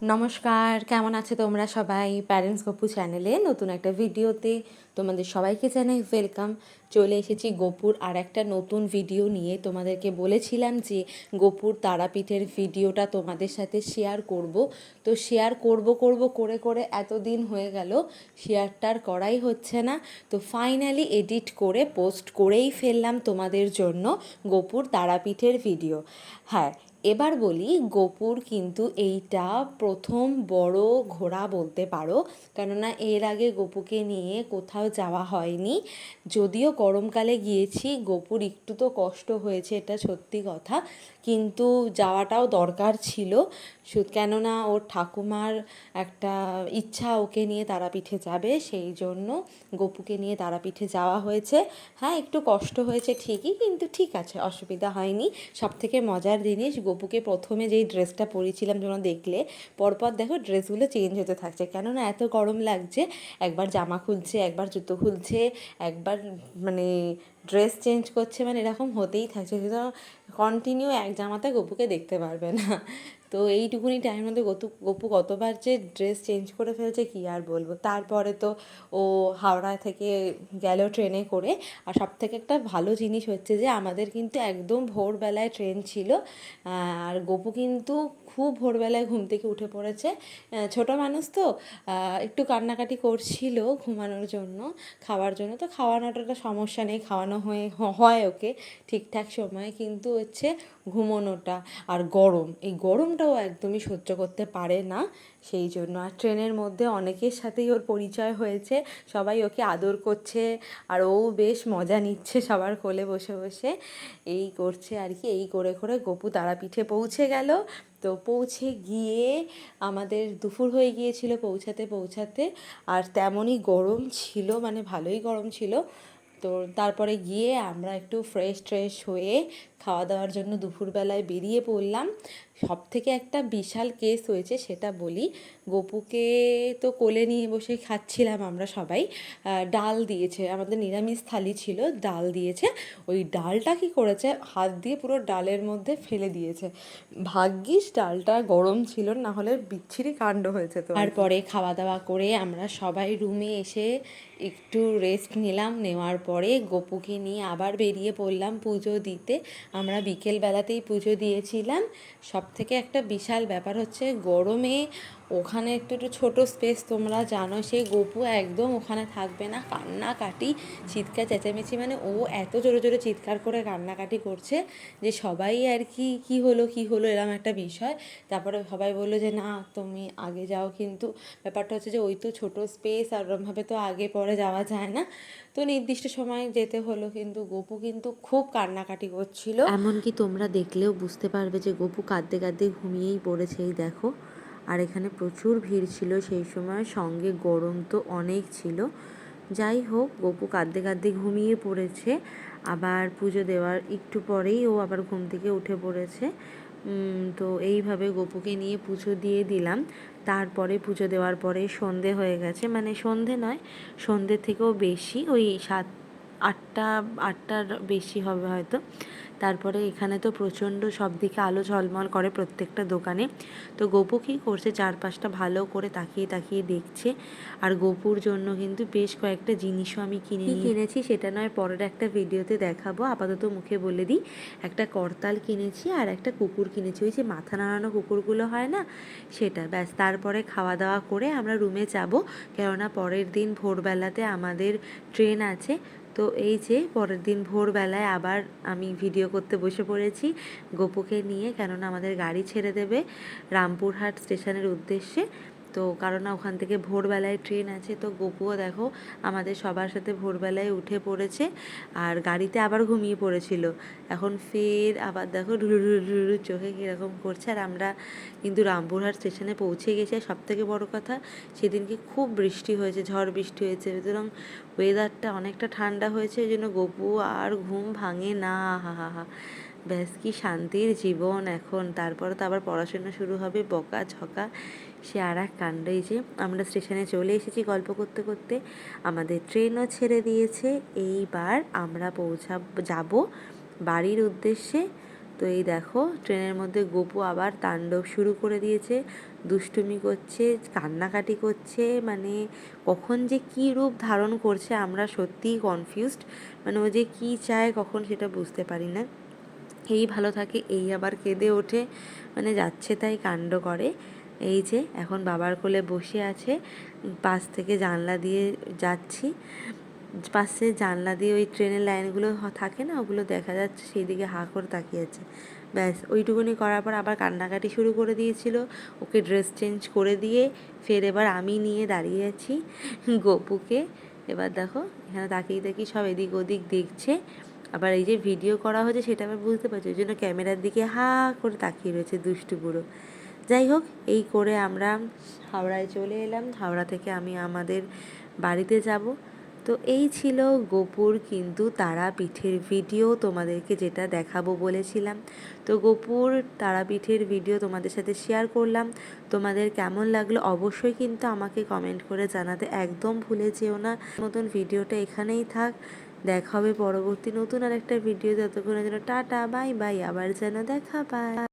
নমস্কার, কেমন আছো তোমরা সবাই? প্যারেন্টস গপু চ্যানেলে নতুন একটা ভিডিওতে তোমাদের সবাইকে জানাই ওয়েলকাম। চলে এসেছি গোপুর আর একটা নতুন ভিডিও নিয়ে। তোমাদেরকে বলেছিলাম যে গোপুর তারাপীঠের ভিডিওটা তোমাদের সাথে শেয়ার করব। তো শেয়ার করব করে করে এতদিন হয়ে গেল, শেয়ারটার করাই হচ্ছে না। তো ফাইনালি এডিট করে পোস্ট করেই ফেললাম তোমাদের জন্য গোপুর তারাপীঠের ভিডিও। হ্যাঁ, এবার বলি, গোপুর কিন্তু এইটা প্রথম বড় ঘোরা বলতে পারো, কেননা এর আগে গোপুকে নিয়ে কোথাও যাওয়া হয়নি। যদিও গরমকালে গিয়েছি, গোপুর একটু তো কষ্ট হয়েছে, এটা সত্যি কথা, কিন্তু যাওয়াটাও দরকার ছিল। কেননা ওর ঠাকুমার একটা ইচ্ছা ওকে নিয়ে তারাপীঠে যাবে, সেই জন্য গোপুকে নিয়ে তারাপীঠে যাওয়া হয়েছে। হ্যাঁ, একটু কষ্ট হয়েছে ঠিকই, কিন্তু ঠিক আছে, অসুবিধা হয়নি। সবথেকে মজার জিনিস, গোপুকে প্রথমে যেই ড্রেসটা পরেছিলাম তোমরা দেখলে, পরপর দেখো ড্রেসগুলো চেঞ্জ হতে থাকছে, কেননা এত গরম লাগছে। একবার জামা খুলছে, একবার জুতো খুলছে, একবার মানে ড্রেস চেঞ্জ করছে, মানে এরকম হতেই থাকছে। কন্টিনিউ এক জামাতে গপুকে দেখতে পারবে না। তো এইটুকুনি টাইমের মধ্যে গপু কতবার যে ড্রেস চেঞ্জ করে ফেলছে কী আর বলবো। তারপরে তো ও হাওড়া থেকে গেল ট্রেনে করে। আর সব থেকে একটা ভালো জিনিস হচ্ছে যে আমাদের কিন্তু একদম ভোরবেলায় ট্রেন ছিল। আর গপু কিন্তু খুব ভোরবেলায় ঘুম থেকে উঠে পড়েছে। ছোটো মানুষ তো একটু কান্নাকাটি করছিল ঘুমানোর জন্য, খাওয়ার জন্য। তো খাওয়ানোটা সমস্যা নেই, খাওয়ানো হয় ওকে ঠিকঠাক সময়ে, কিন্তু হচ্ছে ঘুমোনোটা আর গরম, এই গরমটাও একদমই সহ্য করতে পারে না, সেই জন্য। আর ট্রেনের মধ্যে অনেকের সাথেই ওর পরিচয় হয়েছে, সবাই ওকে আদর করছে, আর ও বেশ মজা নিচ্ছে সবার কোলে বসে বসে। এই করছে আর কি। এই করে করে গপু তারাপীঠে পৌঁছে গেল। তো পৌঁছে গিয়ে আমাদের দুপুর হয়ে গিয়েছিল পৌঁছাতে, আর তেমনই গরম ছিল, মানে ভালোই গরম ছিল। তো তারপরে গিয়ে আমরা একটু ফ্রেশ হয়ে খাওয়া দাওয়ার জন্য দুপুরবেলায় বেরিয়ে পড়লাম। সব থেকে একটা বিশাল কেস হয়েছে সেটা বলি। গপুকে তো কোলে নিয়ে বসে খাচ্ছিলাম আমরা সবাই। ডাল দিয়েছে, আমাদের নিরামিষ থালি ছিল, ডাল দিয়েছে। ওই ডালটা কি করেছে, হাত দিয়ে পুরো ডালের মধ্যে ফেলে দিয়েছে। ভাগ্যিস ডালটা গরম ছিল, না হলে বিচ্ছিরি কাণ্ড হয়েছে। তো তারপরে খাওয়া দাওয়া করে আমরা সবাই রুমে এসে একটু রেস্ট নিলাম। নেওয়ার পরে গপুকে নিয়ে আবার বেরিয়ে পড়লাম পুজো দিতে। আমরা বিকেলবেলাতেই পুজো দিয়েছিলাম। সব থেকে একটা বিশাল ব্যাপার হচ্ছে, গরমে ওখানে একটু ছোটো স্পেস, তোমরা জানো, সেই গপু একদম ওখানে থাকবে না, কান্নাকাটি, চিৎকার চেঁচামেচি, মানে ও এত জোরে জোরে চিৎকার করে কান্নাকাটি করছে যে সবাই আর কি কী হলো এরকম একটা বিষয়। তারপরে সবাই বললো যে না, তুমি আগে যাও, কিন্তু ব্যাপারটা হচ্ছে যে ওই তো ছোটো স্পেস, আর ওরমভাবে তো আগে পরে যাওয়া যায় না। তো নির্দিষ্ট সময়ে যেতে হলো, কিন্তু গপু কিন্তু খুব কান্নাকাটি করছিল। এমনকি তোমরা দেখলেও বুঝতে পারবে যে গপু কাঁদতে কাঁদতে ঘুমিয়েই পড়েছে, এই দেখো। আর এখানে প্রচুর ভিড় ছিল সেই সময়, সঙ্গে গরম তো অনেক ছিল। যাই হোক, গপু কাঁদতে কাঁদতে ঘুমিয়ে পড়েছে। আবার পুজো দেওয়ার একটু পরেই ও আবার ঘুম থেকে উঠে পড়েছে। তো এইভাবে গপুকে নিয়ে পুজো দিয়ে দিলাম। তারপরে পুজো দেওয়ার পরে সন্ধে হয়ে গেছে, মানে সন্ধে নয়, সন্ধ্যের থেকেও বেশি, ওই 7-8টার বেশি হবে হয়তো। তারপরে এখানে তো প্রচণ্ড সব দিকে আলো ঝলমল করে প্রত্যেকটা দোকানে। তো গপু কী করছে, চারপাশটা ভালো করে তাকিয়ে তাকিয়ে দেখছে। আর গপুর জন্য কিন্তু বেশ কয়েকটা জিনিসও আমি কিনেছি, সেটা নয় পরের একটা ভিডিওতে দেখাবো, আপাতত মুখে বলে দিই। একটা করতাল কিনেছি আর একটা কুকুর কিনেছি, ওই যে মাথা নাড়ানো কুকুরগুলো হয় না, সেটা। ব্যাস, তারপরে খাওয়া দাওয়া করে আমরা রুমে যাব, কেননা পরের দিন ভোরবেলাতে আমাদের ট্রেন আছে। তো এই যে পরের দিন ভোরবেলায় আবার আমি ভিডিও করতে বসে পড়েছি গপুকে নিয়ে, কেননা আমাদের গাড়ি ছেড়ে দেবে রামপুরহাট স্টেশনের উদ্দেশ্যে। তো কারণ ওখান থেকে ভোরবেলায় ট্রেন আছে। তো গপুও দেখো আমাদের সবার সাথে ভোরবেলায় উঠে পড়েছে, আর গাড়িতে আবার ঘুমিয়ে পড়েছিল। এখন ফের আবার দেখো ঢুরু ঢুরু ঢুরু চোখে কীরকম করছে। আর আমরা কিন্তু রামপুরহাট স্টেশনে পৌঁছে গেছি। আর সবথেকে বড় কথা, সেদিনকে খুব বৃষ্টি হয়েছে, ঝড় বৃষ্টি হয়েছে, সুতরাং ওয়েদারটা অনেকটা ঠান্ডা হয়েছে, ওই জন্য গপু আর ঘুম ভাঙে না। হা। ব্যাস, কি শান্তির জীবন এখন। তারপরে তো আবার পড়াশোনা শুরু হবে, বকা ঝকা, সে আর এক কাণ্ড। এই যে আমরা স্টেশনে চলে এসেছি গল্প করতে করতে, আমাদের ট্রেনও ছেড়ে দিয়েছে। এইবার আমরা যাব বাড়ির উদ্দেশ্যে। তো এই দেখো ট্রেনের মধ্যে গপু আবার তাণ্ডব শুরু করে দিয়েছে, দুষ্টুমি করছে, কান্নাকাটি করছে, মানে কখন যে কী রূপ ধারণ করছে আমরা সত্যিই কনফিউজড, মানে ও যে কী চায় কখন সেটা বুঝতে পারি না। এই ভালো থাকে, এই আবার কেঁদে ওঠে, মানে যাচ্ছে তাই কাণ্ড করে। এই যে এখন বাবার কোলে বসে আছে, পাশ থেকে জানলা দিয়ে যাচ্ছি, পাশে জানলা দিয়ে ওই ট্রেনের লাইনগুলো থাকে না, ওগুলো দেখা যাচ্ছে, সেই দিকে হাঁ করে তাকিয়ে আছে। ব্যাস ওইটুকুনি করার পর আবার কান্নাকাটি শুরু করে দিয়েছিল। ওকে ড্রেস চেঞ্জ করে দিয়ে ফের এবার আমি নিয়ে দাঁড়িয়ে আছি গপুকে। এবার দেখো এখানে তাকিয়ে তাকিয়ে সব এদিক ওদিক দেখছে, আবার এই যে ভিডিও করা হচ্ছে সেটা আবার বুঝতে পারছি, ওই জন্য ক্যামেরার দিকে হা করে তাকিয়ে রয়েছে দুষ্টু বুড়ো। যাই হোক, এই করে আমরা হাওড়ায় চলে এলাম। হাওড়া থেকে আমি আমাদের বাড়িতে যাব। তো এই ছিল গপুর কিন্তু তারাপীঠের ভিডিও, তোমাদেরকে যেটা দেখাবো বলেছিলাম। তো গপুর তারাপীঠের ভিডিও তোমাদের সাথে শেয়ার করলাম। তোমাদের কেমন লাগলো অবশ্যই কিন্তু আমাকে কমেন্ট করে জানাতে একদম ভুলে যেও না। মতন ভিডিওটা এখানেই থাক, দেখা হবে পরবর্তী নতুন আর একটা ভিডিও। ততক্ষণের জন্য টাটা, বাই বাই, আবার যেন দেখা পায়।